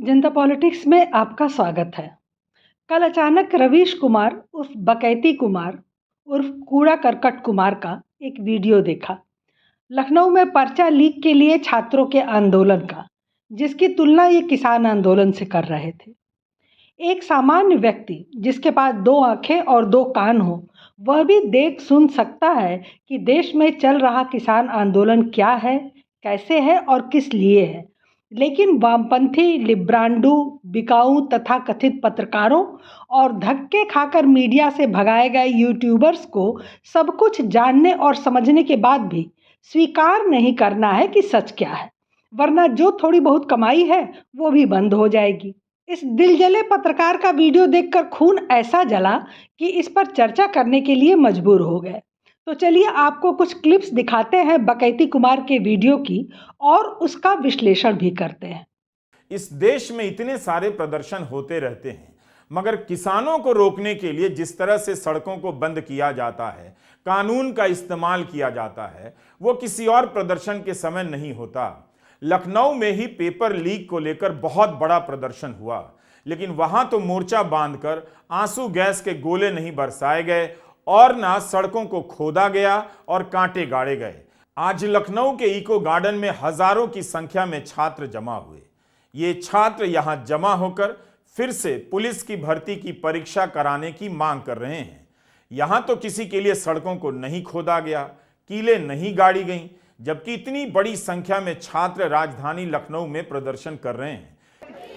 जनता politics में आपका स्वागत है। कल अचानक रवीश कुमार उर्फ बकैती कुमार उर्फ कूड़ा करकट कुमार का एक वीडियो देखा। लखनऊ में पर्चा लीक के लिए छात्रों के आंदोलन का, जिसकी तुलना ये किसान आंदोलन से कर रहे थे। एक सामान्य व्यक्ति जिसके पास दो आंखें और दो कान हो, वह भी देख सुन सकता है कि देश में चल रहा किसान आंदोलन क्या है, कैसे है और किस लिए है। लेकिन वामपंथी, लिब्रांडू, बिकाऊ तथा कथित पत्रकारों और धक्के खाकर मीडिया से भगाए गए यूट्यूबर्स को सब कुछ जानने और समझने के बाद भी स्वीकार नहीं करना है कि सच क्या है, वरना जो थोड़ी बहुत कमाई है वो भी बंद हो जाएगी। इस दिलजले पत्रकार का वीडियो देखकर खून ऐसा जला कि इस पर चर्चा करने के लिए मजबूर हो गए। तो चलिए आपको कुछ क्लिप्स दिखाते हैं बकैती कुमार के वीडियो की और उसका विश्लेषण भी करते हैं। इस देश में इतने सारे प्रदर्शन होते रहते हैं, मगर किसानों को रोकने के लिए जिस तरह से सड़कों को बंद किया जाता है, कानून का इस्तेमाल किया जाता है, वो किसी और प्रदर्शन के समय नहीं होता। लखनऊ में ही पेपर लीक को लेकर बहुत बड़ा प्रदर्शन हुआ, लेकिन वहां तो मोर्चा बांधकर आंसू गैस के गोले नहीं बरसाए गए और ना सड़कों को खोदा गया और कांटे गाड़े गए। आज लखनऊ के इको गार्डन में हजारों की संख्या में छात्र जमा हुए। ये छात्र यहां जमा होकर फिर से पुलिस की भर्ती की परीक्षा कराने की मांग कर रहे हैं। यहां तो किसी के लिए सड़कों को नहीं खोदा गया, कीलें नहीं गाड़ी गईं, जबकि इतनी बड़ी संख्या में छात्र राजधानी लखनऊ में प्रदर्शन कर रहे हैं।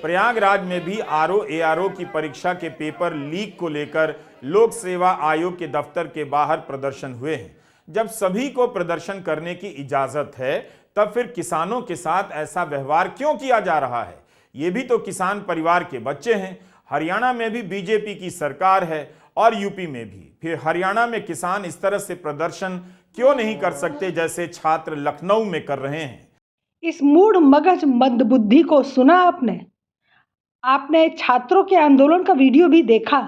प्रयागराज में भी आरओ एआरओ की परीक्षा के पेपर लीक को लेकर लोक सेवा आयोग के दफ्तर के बाहर प्रदर्शन हुए हैं। जब सभी को प्रदर्शन करने की इजाजत है, तब फिर किसानों के साथ ऐसा व्यवहार क्यों किया जा रहा है? ये भी तो किसान परिवार के बच्चे हैं। हरियाणा में भी बीजेपी की सरकार है और यूपी में भी। फिर हरियाणा में किसान इस तरह से प्रदर्शन क्यों नहीं कर सकते जैसे छात्र लखनऊ में कर रहे हैं? इस मूढ़ मगज मंदबुद्धि को सुना आपने? आपने छात्रों के आंदोलन का वीडियो भी देखा।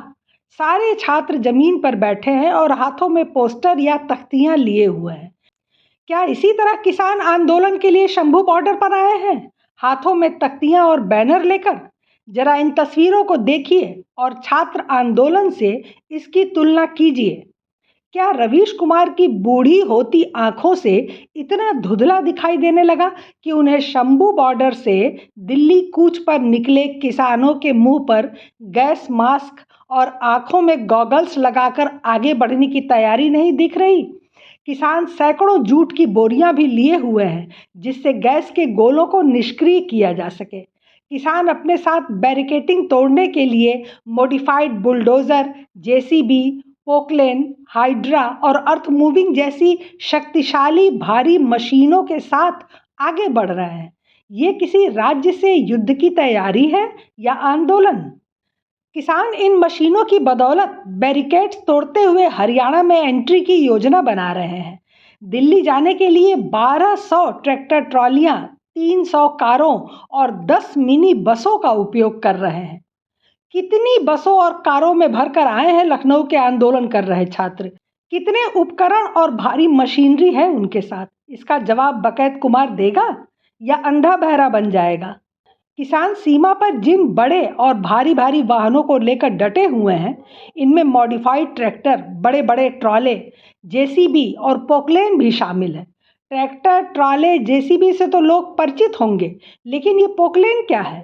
सारे छात्र जमीन पर बैठे हैं और हाथों में पोस्टर या तख्तियां लिए हुए हैं। क्या इसी तरह किसान आंदोलन के लिए शंभू बॉर्डर पर आए हैं, हाथों में तख्तियां और बैनर लेकर? जरा इन तस्वीरों को देखिए और छात्र आंदोलन से इसकी तुलना कीजिए। क्या रवीश कुमार की बूढ़ी होती आंखों से इतना धुंधला दिखाई देने लगा कि उन्हें शंभू बॉर्डर से दिल्ली कूच पर निकले किसानों के मुंह पर गैस मास्क और आंखों में गॉगल्स लगाकर आगे बढ़ने की तैयारी नहीं दिख रही? किसान सैकड़ों जूट की बोरियां भी लिए हुए हैं, जिससे गैस के गोलों को निष्क्रिय किया जा सके। किसान अपने साथ बैरिकेडिंग तोड़ने के लिए modified bulldozer, JCB, Poclain, hydra और अर्थ मूविंग जैसी शक्तिशाली भारी मशीनों के साथ आगे बढ़ रहे हैं। ये किसी राज्य से युद्ध की तैयारी है या आंदोलन? किसान इन मशीनों की बदौलत बैरिकेड्स तोड़ते हुए हरियाणा में एंट्री की योजना बना रहे हैं। दिल्ली जाने के लिए 1200 ट्रैक्टर ट्रॉलियां, 300 कारों और 10 मिनी बसों का उपयोग कर रहे हैं। कितनी बसों और कारों में भरकर आए हैं लखनऊ के आंदोलन कर रहे छात्र? कितने उपकरण और भारी मशीनरी है उनके साथ? इसका जवाब बकैत कुमार देगा या अंधा बहरा बन जाएगा? किसान सीमा पर जिन बड़े और भारी भारी वाहनों को लेकर डटे हुए हैं, इनमें मॉडिफाइड ट्रैक्टर, बड़े बड़े ट्रॉले, जेसीबी और पोकलेन भी शामिल है। ट्रैक्टर, ट्रॉले, जेसीबी से तो लोग परिचित होंगे, लेकिन ये पोकलेन क्या है?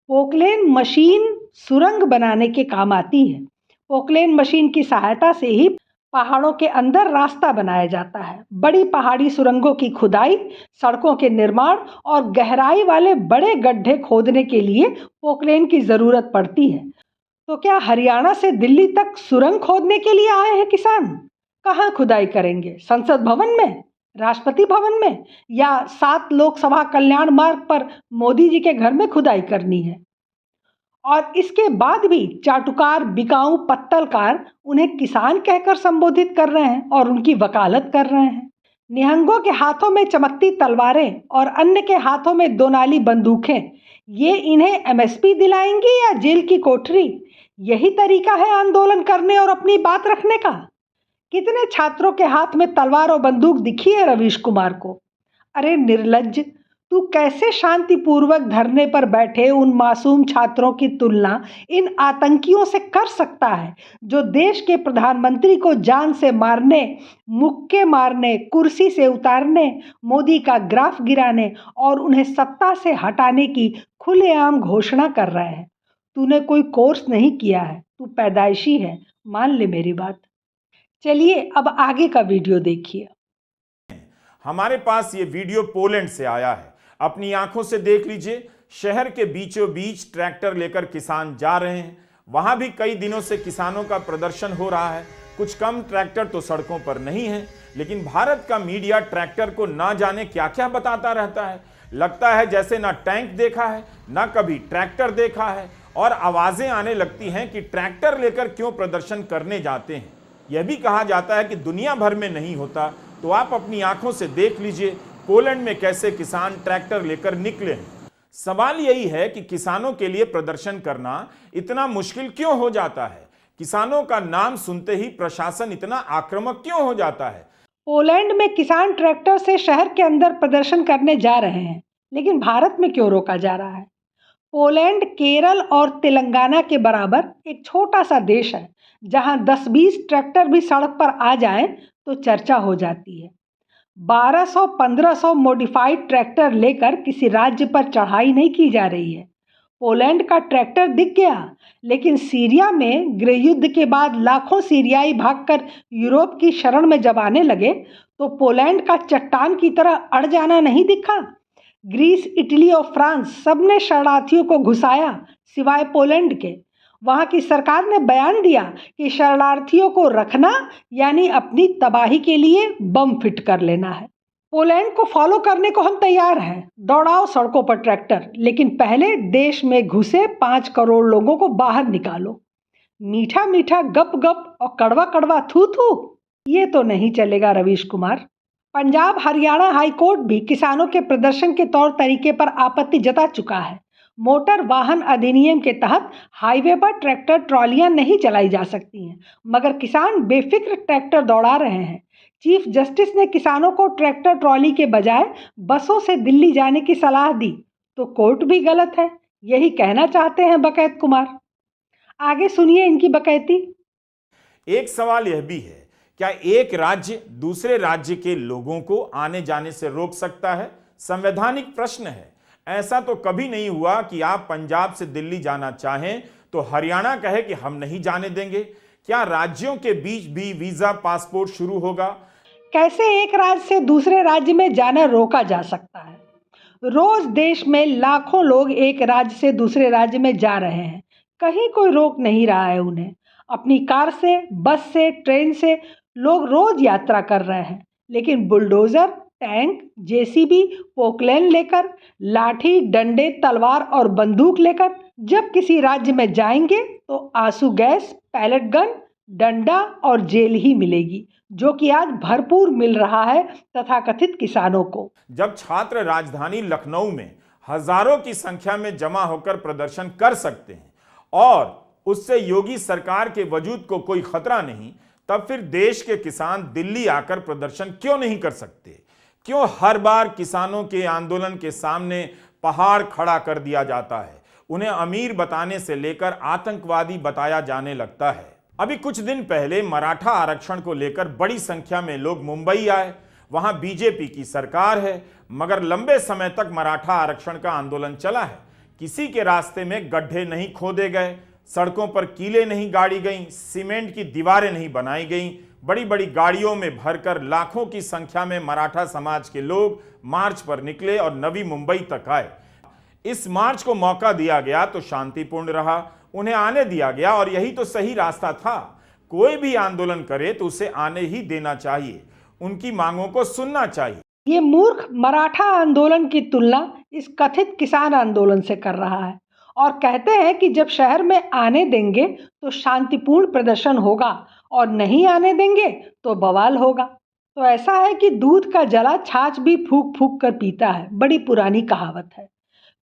पोकलेन मशीन सुरंग बनाने के काम आती है। पोकलेन मशीन की सहायता से ही पहाड़ों के अंदर रास्ता बनाया जाता है। बड़ी पहाड़ी सुरंगों की खुदाई, सड़कों के निर्माण और गहराई वाले बड़े गड्ढे खोदने के लिए पोकलेन की जरूरत पड़ती है। तो क्या हरियाणा से दिल्ली तक सुरंग खोदने के लिए आए हैं किसान? कहाँ खुदाई करेंगे? संसद भवन में, राष्ट्रपति भवन में, या 7 लोकसभा कल्याण मार्ग पर मोदी जी के घर में खुदाई करनी है? और इसके बाद भी चाटुकार, बिकाऊ, पत्तलकार उन्हें किसान कहकर संबोधित कर रहे हैं और उनकी वकालत कर रहे हैं। निहंगों के हाथों में चमकती तलवारें और अन्य के हाथों में दोनाली बंदूकें, ये इन्हें एमएसपी दिलाएंगी या जेल की कोठरी? यही तरीका है आंदोलन करने और अपनी बात रखने का? कितने छात्रों के हाथ में तलवार और बंदूक दिखी है रवीश कुमार को? अरे निर्लज्ज, तू कैसे शांतिपूर्वक धरने पर बैठे उन मासूम छात्रों की तुलना इन आतंकियों से कर सकता है जो देश के प्रधानमंत्री को जान से मारने, मुक्के मारने, कुर्सी से उतारने, मोदी का ग्राफ गिराने और उन्हें सत्ता से हटाने की खुलेआम घोषणा कर रहे हैं। तूने कोई कोर्स नहीं किया है, तू पैदाइशी है, मान ले मेरी बात। चलिए अब आगे का वीडियो देखिए। हमारे पास ये वीडियो पोलैंड से आया है, अपनी आंखों से देख लीजिए। शहर के बीचों बीच ट्रैक्टर लेकर किसान जा रहे हैं। वहां भी कई दिनों से किसानों का प्रदर्शन हो रहा है। कुछ कम ट्रैक्टर तो सड़कों पर नहीं है, लेकिन भारत का मीडिया ट्रैक्टर को ना जाने क्या क्या बताता रहता है। लगता है जैसे ना टैंक देखा है, ना कभी ट्रैक्टर देखा है, और आवाजें आने लगती हैं कि ट्रैक्टर लेकर क्यों प्रदर्शन करने जाते हैं। यह भी कहा जाता है कि दुनिया भर में नहीं होता, तो आप अपनी आंखों से देख लीजिए पोलैंड में कैसे किसान ट्रैक्टर लेकर निकले हैं। सवाल यही है कि किसानों के लिए प्रदर्शन करना इतना मुश्किल क्यों हो जाता है? किसानों का नाम सुनते ही प्रशासन इतना आक्रामक क्यों हो जाता है? पोलैंड में किसान ट्रैक्टर से शहर के अंदर प्रदर्शन करने जा रहे हैं, लेकिन भारत में क्यों रोका जा रहा है? पोलैंड केरल और तेलंगाना के बराबर एक छोटा सा देश है, जहां 10-20 ट्रैक्टर भी सड़क पर आ जाएं तो चर्चा हो जाती है। 1200-1500 मॉडिफाइड ट्रैक्टर लेकर किसी राज्य पर चढ़ाई नहीं की जा रही है। पोलैंड का ट्रैक्टर दिख गया, लेकिन सीरिया में गृहयुद्ध के बाद लाखों सीरियाई भागकर यूरोप की शरण में जब आने लगे तो पोलैंड का चट्टान की तरह अड़ जाना नहीं दिखा। ग्रीस, इटली और फ्रांस सबने शरणार्थियों को घुसाया सिवाय पोलैंड के। वहाँ की सरकार ने बयान दिया कि शरणार्थियों को रखना यानी अपनी तबाही के लिए बम फिट कर लेना है। पोलैंड को फॉलो करने को हम तैयार हैं, दौड़ाओ सड़कों पर ट्रैक्टर, लेकिन पहले देश में घुसे 5 करोड़ लोगों को बाहर निकालो। मीठा मीठा गप गप और कड़वा कड़वा थू थू, ये तो नहीं चलेगा रवीश कुमार। पंजाब हरियाणा हाईकोर्ट भी किसानों के प्रदर्शन के तौर तरीके पर आपत्ति जता चुका है। मोटर वाहन अधिनियम के तहत हाईवे पर ट्रैक्टर ट्रॉलियां नहीं चलाई जा सकती हैं, मगर किसान बेफिक्र ट्रैक्टर दौड़ा रहे हैं। चीफ जस्टिस ने किसानों को ट्रैक्टर ट्रॉली के बजाय बसों से दिल्ली जाने की सलाह दी, तो कोर्ट भी गलत है, यही कहना चाहते हैं बकैत कुमार। आगे सुनिए इनकी बकैती। एक सवाल यह भी है, क्या एक राज्य दूसरे राज्य के लोगों को आने जाने से रोक सकता है? संवैधानिक प्रश्न है। ऐसा तो कभी नहीं हुआ कि आप पंजाब से दिल्ली जाना चाहें तो हरियाणा कहे कि हम नहीं जाने देंगे। क्या राज्यों के बीच भी वीजा पासपोर्ट शुरू होगा? कैसे एक राज्य से दूसरे राज्य में जाना रोका जा सकता है? रोज देश में लाखों लोग एक राज्य से दूसरे राज्य में जा रहे हैं, कहीं कोई रोक नहीं रहा है उन्हें। अपनी कार से, बस से, ट्रेन से लोग रोज यात्रा कर रहे हैं, लेकिन बुलडोजर, टैंक, जेसीबी, पोकलैन लेकर, लाठी, डंडे, तलवार और बंदूक लेकर जब किसी राज्य में जाएंगे तो आंसू गैस, पैलेट गन, डंडा और जेल ही मिलेगी, जो कि आज भरपूर मिल रहा है तथाकथित किसानों को। जब छात्र राजधानी लखनऊ में हजारों की संख्या में जमा होकर प्रदर्शन कर सकते हैं और उससे योगी सरकार के वजूद को कोई खतरा नहीं, तब फिर देश के किसान दिल्ली आकर प्रदर्शन क्यों नहीं कर सकते? क्यों हर बार किसानों के आंदोलन के सामने पहाड़ खड़ा कर दिया जाता है? उन्हें अमीर बताने से लेकर आतंकवादी बताया जाने लगता है। अभी कुछ दिन पहले मराठा आरक्षण को लेकर बड़ी संख्या में लोग मुंबई आए। वहां बीजेपी की सरकार है, मगर लंबे समय तक मराठा आरक्षण का आंदोलन चला है। किसी के रास्ते में गड्ढे नहीं खोदे गए, सड़कों पर कीलें नहीं गाड़ी गईं, सीमेंट की दीवारें नहीं बनाई गईं। बड़ी बड़ी गाड़ियों में भरकर लाखों की संख्या में मराठा समाज के लोग मार्च पर निकले और नवी मुंबई तक आए। इस मार्च को मौका दिया गया तो शांतिपूर्ण रहा, उन्हें आने दिया गया और यही तो सही रास्ता था। कोई भी आंदोलन करे तो उसे आने ही देना चाहिए, उनकी मांगों को सुनना चाहिए। ये मूर्ख मराठा आंदोलन की तुलना इस कथित किसान आंदोलन से कर रहा है और कहते हैं कि जब शहर में आने देंगे तो शांतिपूर्ण प्रदर्शन होगा और नहीं आने देंगे तो बवाल होगा। तो ऐसा है कि दूध का जला छाछ भी फूंक फूंक कर पीता है, बड़ी पुरानी कहावत है।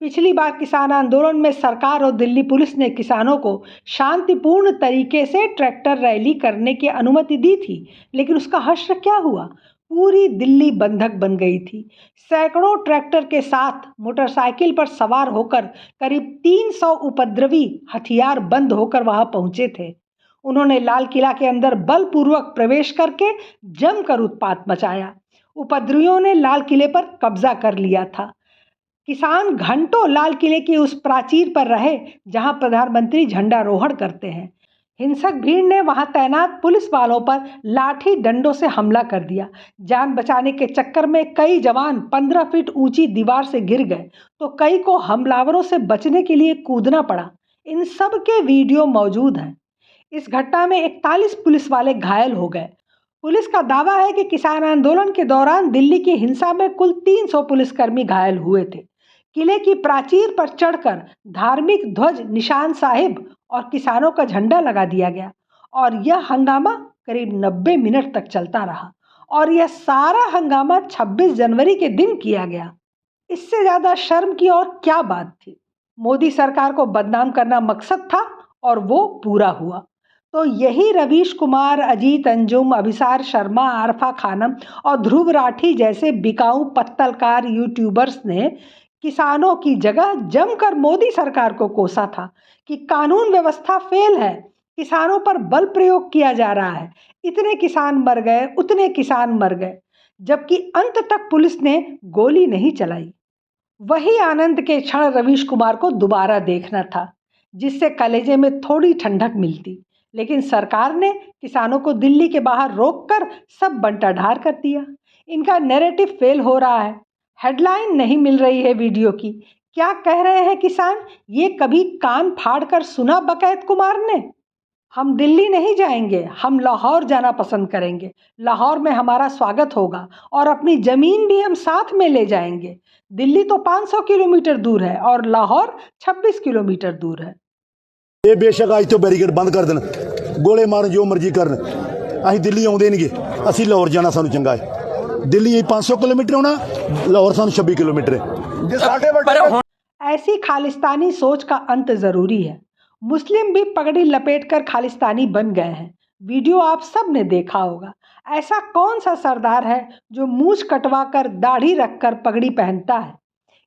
पिछली बार किसान आंदोलन में सरकार और दिल्ली पुलिस ने किसानों को शांतिपूर्ण तरीके से ट्रैक्टर रैली करने की अनुमति दी थी, लेकिन उसका हश्र क्या हुआ? पूरी दिल्ली बंधक बन गई थी। सैकड़ों ट्रैक्टर के साथ मोटरसाइकिल पर सवार होकर करीब 300 उपद्रवी हथियार बंद होकर वहां पहुंचे थे। उन्होंने लाल किला के अंदर बलपूर्वक प्रवेश करके जमकर उत्पात मचाया। उपद्रवियों ने लाल किले पर कब्जा कर लिया था। किसान घंटों लाल किले की उस प्राचीर पर रहे जहां प्रधानमंत्री झंडारोहण करते हैं। हिंसक भीड़ ने वहां तैनात पुलिस वालों पर लाठी डंडों से हमला कर दिया। जान बचाने के चक्कर में कई जवान 15 फीट ऊंची दीवार से गिर गए, तो कई को हमलावरों से बचने के लिए कूदना पड़ा। इन सब के वीडियो मौजूद हैं। इस घटना में 41 पुलिस वाले घायल हो गए। पुलिस का दावा है कि किसान आंदोलन के दौरान दिल्ली की हिंसा में कुल 300 पुलिसकर्मी घायल हुए थे। किले की प्राचीर पर चढ़कर धार्मिक ध्वज निशान साहिब और किसानों का झंडा लगा दिया गया और यह हंगामा करीब 90 मिनट तक चलता रहा और यह सारा हंगामा 26 जनवरी के दिन किया गया। इससे ज्यादा शर्म की और क्या बात थी? मोदी सरकार को बदनाम करना मकसद था और वो पूरा हुआ। तो यही रवीश कुमार, अजीत अंजुम, अभिसार शर्मा, आरफा खानम और ध्रुव राठी जैसे बिकाऊ पत्तलकार यूट्यूबर्स ने किसानों की जगह जमकर मोदी सरकार को कोसा था कि कानून व्यवस्था फेल है, किसानों पर बल प्रयोग किया जा रहा है, इतने किसान मर गए, उतने किसान मर गए, जबकि अंत तक पुलिस ने गोली नहीं चलाई। वही आनंद के क्षण रवीश कुमार को दोबारा देखना था, जिससे कलेजे में थोड़ी ठंडक मिलती, लेकिन सरकार ने किसानों को दिल्ली के बाहर रोककर सब बंटाढार कर दिया। इनका नैरेटिव फेल हो रहा है। हेडलाइन नहीं मिल रही है वीडियो की। क्या कह रहे हैं किसान? ये कभी कान फाड़कर सुना बकैत कुमार ने? हम दिल्ली नहीं जाएंगे, हम लाहौर जाना पसंद करेंगे। लाहौर में हमारा स्वागत होगा और अपनी जमीन भी हम साथ में ले जाएंगे। दिल्ली तो 500 किलोमीटर दूर है और लाहौर 26 किलोमीटर दूर है। ये बेशक आज तो बैरीकेड बंद कर देन, गोले मारन, जो मर्जी करन, असीं दिल्ली आउंदे नहीं, असीं लाहौर जाना सानूं चंगा है। दिल्ली 500 किलोमीटर होना, लाहौर सानूं 26 किलोमीटर है। ऐसी खालिस्तानी सोच का अंत जरूरी है। मुस्लिम भी पगड़ी लपेटकर खालिस्तानी बन गए हैं। वीडियो आप सब ने देखा होगा। ऐसा कौन सा सरदार है जो मूछ कटवाकर दाढ़ी रखकर पगड़ी पहनता है?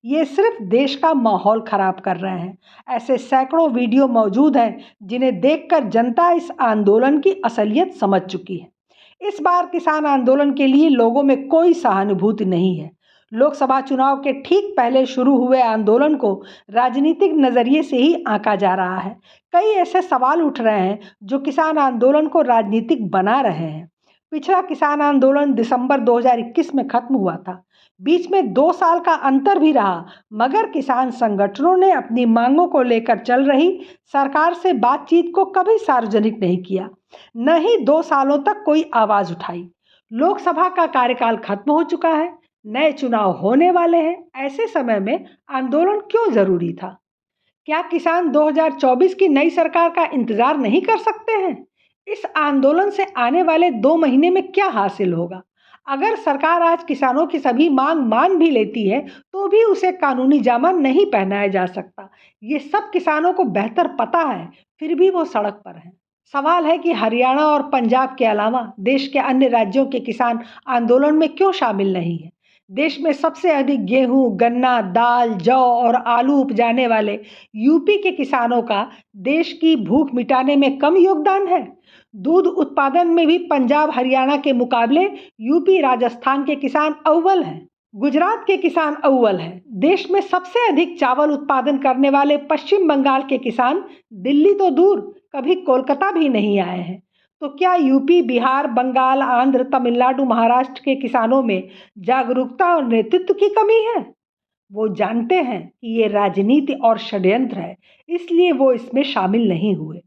ये सिर्फ देश का माहौल खराब कर रहे हैं। ऐसे सैकड़ों वीडियो मौजूद हैं जिन्हें देखकर जनता इस आंदोलन की असलियत समझ चुकी है। इस बार किसान आंदोलन के लिए लोगों में कोई सहानुभूति नहीं है। लोकसभा चुनाव के ठीक पहले शुरू हुए आंदोलन को राजनीतिक नजरिए से ही आंका जा रहा है। कई ऐसे सवाल उठ रहे हैं जो किसान आंदोलन को राजनीतिक बना रहे हैं। पिछला किसान आंदोलन दिसंबर 2021 में खत्म हुआ था। बीच में 2 साल का अंतर भी रहा, मगर किसान संगठनों ने अपनी मांगों को लेकर चल रही सरकार से बातचीत को कभी सार्वजनिक नहीं किया, न ही 2 सालों तक कोई आवाज उठाई। लोकसभा का कार्यकाल खत्म हो चुका है, नए चुनाव होने वाले हैं। ऐसे समय में आंदोलन क्यों जरूरी था? क्या किसान 2024 की नई सरकार का इंतजार नहीं कर सकते हैं? इस आंदोलन से आने वाले 2 महीने में क्या हासिल होगा? अगर सरकार आज किसानों की सभी मांग मान भी लेती है तो भी उसे कानूनी जामा नहीं पहनाया जा सकता। ये सब किसानों को बेहतर पता है, फिर भी वो सड़क पर हैं। सवाल है कि हरियाणा और पंजाब के अलावा देश के अन्य राज्यों के किसान आंदोलन में क्यों शामिल नहीं है? देश में सबसे अधिक गेहूं, गन्ना, दाल, जौ और आलू उपजाने वाले यूपी के किसानों का देश की भूख मिटाने में कम योगदान है। दूध उत्पादन में भी पंजाब, हरियाणा के मुकाबले यूपी, राजस्थान के किसान अव्वल हैं। गुजरात के किसान अव्वल हैं। देश में सबसे अधिक चावल उत्पादन करने वाले पश्चिम बंगाल के किसान दिल्ली तो दूर, कभी कोलकाता भी नहीं आए हैं। तो क्या यूपी, बिहार, बंगाल, आंध्र, तमिलनाडु, महाराष्ट्र के किसानों में जागरूकता और नेतृत्व की कमी है? वो जानते हैं कि ये राजनीति और षड्यंत्र है, इसलिए वो इसमें शामिल नहीं हुए।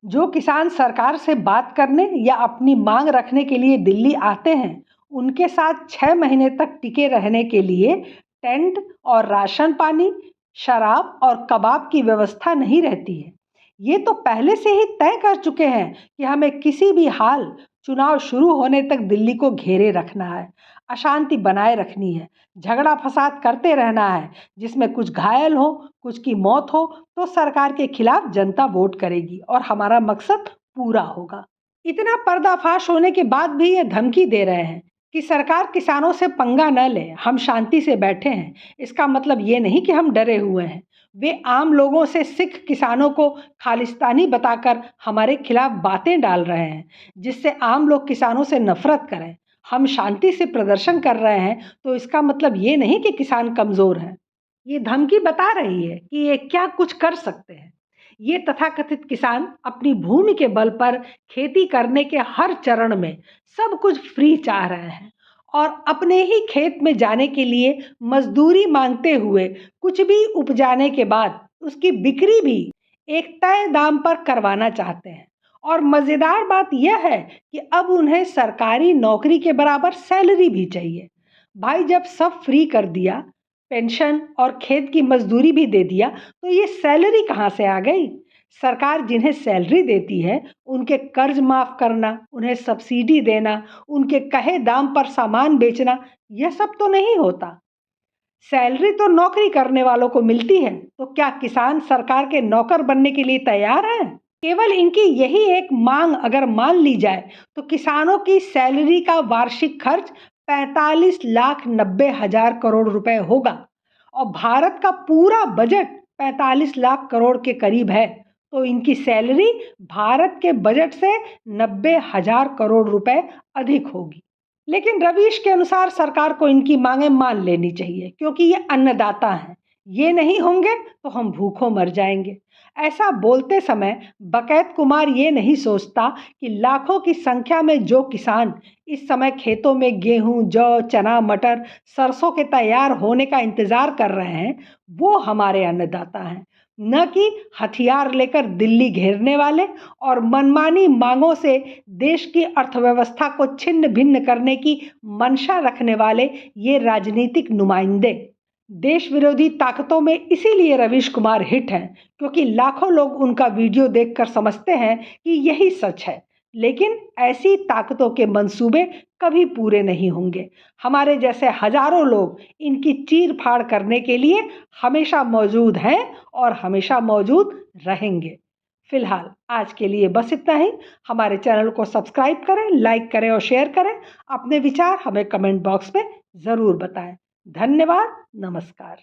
जो किसान सरकार से बात करने या अपनी मांग रखने के लिए दिल्ली आते हैं, उनके साथ 6 महीने तक टिके रहने के लिए टेंट और राशन पानी, शराब और कबाब की व्यवस्था नहीं रहती है। ये तो पहले से ही तय कर चुके हैं कि हमें किसी भी हाल चुनाव शुरू होने तक दिल्ली को घेरे रखना है, अशांति बनाए रखनी है, झगड़ा फसाद करते रहना है। जिसमें कुछ घायल हो, कुछ की मौत हो तो सरकार के खिलाफ जनता वोट करेगी और हमारा मकसद पूरा होगा। इतना पर्दाफाश होने के बाद भी ये धमकी दे रहे हैं कि सरकार किसानों से पंगा न ले, हम शांति से बैठे हैं। इसका मतलब ये नहीं कि हम डरे हुए हैं। वे आम लोगों से सिख किसानों को खालिस्तानी बताकर हमारे खिलाफ बातें डाल रहे हैं, जिससे आम लोग किसानों से नफरत करें। हम शांति से प्रदर्शन कर रहे हैं तो इसका मतलब ये नहीं कि किसान कमज़ोर हैं। ये धमकी बता रही है कि ये क्या कुछ कर सकते हैं। ये तथाकथित किसान अपनी भूमि के बल पर खेती करने के हर चरण में सब कुछ फ्री चाह रहे हैं और अपने ही खेत में जाने के लिए मजदूरी मांगते हुए कुछ भी उपजाने के बाद उसकी बिक्री भी एक तय दाम पर करवाना चाहते हैं। और मज़ेदार बात यह है कि अब उन्हें सरकारी नौकरी के बराबर सैलरी भी चाहिए। भाई, जब सब फ्री कर दिया, पेंशन और खेत की मजदूरी भी दे दिया, तो ये सैलरी कहाँ से आ गई? सरकार जिन्हें सैलरी देती है उनके कर्ज माफ करना, उन्हें सब्सिडी देना, उनके कहे दाम पर सामान बेचना, यह सब तो नहीं होता। सैलरी तो नौकरी करने वालों को मिलती है, तो क्या किसान सरकार के नौकर बनने के लिए तैयार हैं? केवल इनकी यही एक मांग अगर मान ली जाए तो किसानों की सैलरी का वार्षिक खर्च 45,90,000 करोड़ रुपए होगा और भारत का पूरा बजट 45 लाख करोड़ के करीब है। तो इनकी सैलरी भारत के बजट से 90,000 करोड़ रुपए अधिक होगी। लेकिन रवीश के अनुसार सरकार को इनकी मांगें मान लेनी चाहिए, क्योंकि ये अन्नदाता हैं। ये नहीं होंगे तो हम भूखों मर जाएंगे। ऐसा बोलते समय बकैत कुमार ये नहीं सोचता कि लाखों की संख्या में जो किसान इस समय खेतों में गेहूं, जौ, चना, मटर, सरसों के तैयार होने का इंतजार कर रहे हैं, वो हमारे अन्नदाता हैं, न कि हथियार लेकर दिल्ली घेरने वाले और मनमानी मांगों से देश की अर्थव्यवस्था को छिन्न भिन्न करने की मंशा रखने वाले ये राजनीतिक नुमाइंदे। देश विरोधी ताकतों में इसीलिए रवीश कुमार हिट हैं, क्योंकि लाखों लोग उनका वीडियो देखकर समझते हैं कि यही सच है। लेकिन ऐसी ताकतों के मंसूबे कभी पूरे नहीं होंगे। हमारे जैसे हजारों लोग इनकी चीर फाड़ करने के लिए हमेशा मौजूद हैं और हमेशा मौजूद रहेंगे। फिलहाल आज के लिए बस इतना ही। हमारे चैनल को सब्सक्राइब करें, लाइक करें और शेयर करें। अपने विचार हमें कमेंट बॉक्स में ज़रूर बताएं। धन्यवाद। नमस्कार।